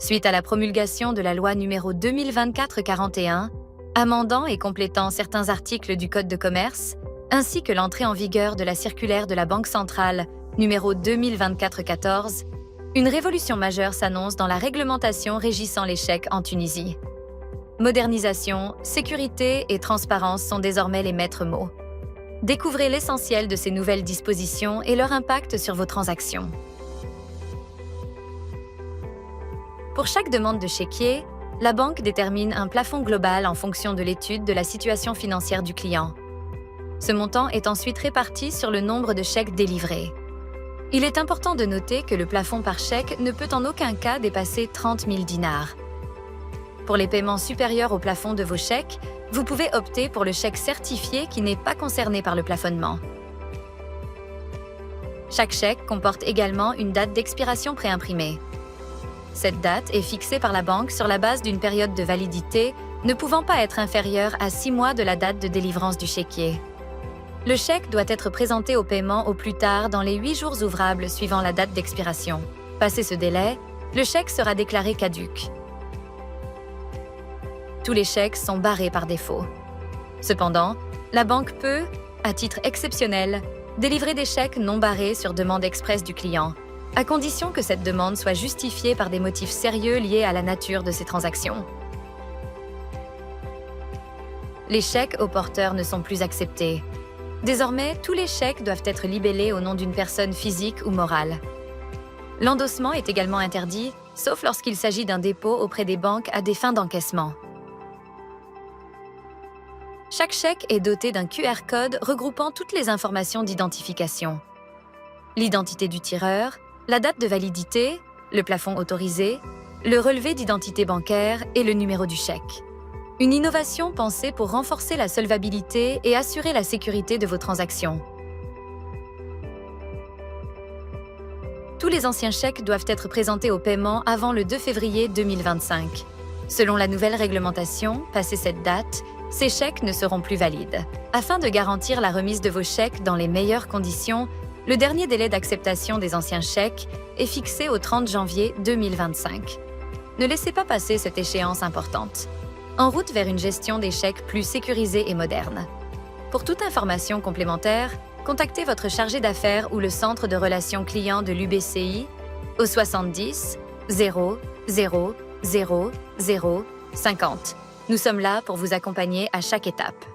Suite à la promulgation de la loi numéro 2024-41, amendant et complétant certains articles du Code de commerce, ainsi que l'entrée en vigueur de la circulaire de la Banque centrale numéro 2024-14, une révolution majeure s'annonce dans la réglementation régissant les chèques en Tunisie. Modernisation, sécurité et transparence sont désormais les maîtres mots. Découvrez l'essentiel de ces nouvelles dispositions et leur impact sur vos transactions. Pour chaque demande de chéquier, la banque détermine un plafond global en fonction de l'étude de la situation financière du client. Ce montant est ensuite réparti sur le nombre de chèques délivrés. Il est important de noter que le plafond par chèque ne peut en aucun cas dépasser 30 000 dinars. Pour les paiements supérieurs au plafond de vos chèques, vous pouvez opter pour le chèque certifié qui n'est pas concerné par le plafonnement. Chaque chèque comporte également une date d'expiration préimprimée. Cette date est fixée par la banque sur la base d'une période de validité ne pouvant pas être inférieure à 6 mois de la date de délivrance du chéquier. Le chèque doit être présenté au paiement au plus tard dans les 8 jours ouvrables suivant la date d'expiration. Passé ce délai, le chèque sera déclaré caduc. Tous les chèques sont barrés par défaut. Cependant, la banque peut, à titre exceptionnel, délivrer des chèques non barrés sur demande expresse du client, à condition que cette demande soit justifiée par des motifs sérieux liés à la nature de ces transactions. Les chèques au porteur ne sont plus acceptés. Désormais, tous les chèques doivent être libellés au nom d'une personne physique ou morale. L'endossement est également interdit, sauf lorsqu'il s'agit d'un dépôt auprès des banques à des fins d'encaissement. Chaque chèque est doté d'un QR code regroupant toutes les informations d'identification. L'identité du tireur, la date de validité, le plafond autorisé, le relevé d'identité bancaire et le numéro du chèque. Une innovation pensée pour renforcer la solvabilité et assurer la sécurité de vos transactions. Tous les anciens chèques doivent être présentés au paiement avant le 2 février 2025. Selon la nouvelle réglementation, passé cette date, ces chèques ne seront plus valides. Afin de garantir la remise de vos chèques dans les meilleures conditions, le dernier délai d'acceptation des anciens chèques est fixé au 30 janvier 2025. Ne laissez pas passer cette échéance importante. En route vers une gestion des chèques plus sécurisée et moderne. Pour toute information complémentaire, contactez votre chargé d'affaires ou le centre de relations clients de l'UBCI au 70 0 0 0 0 50. Nous sommes là pour vous accompagner à chaque étape.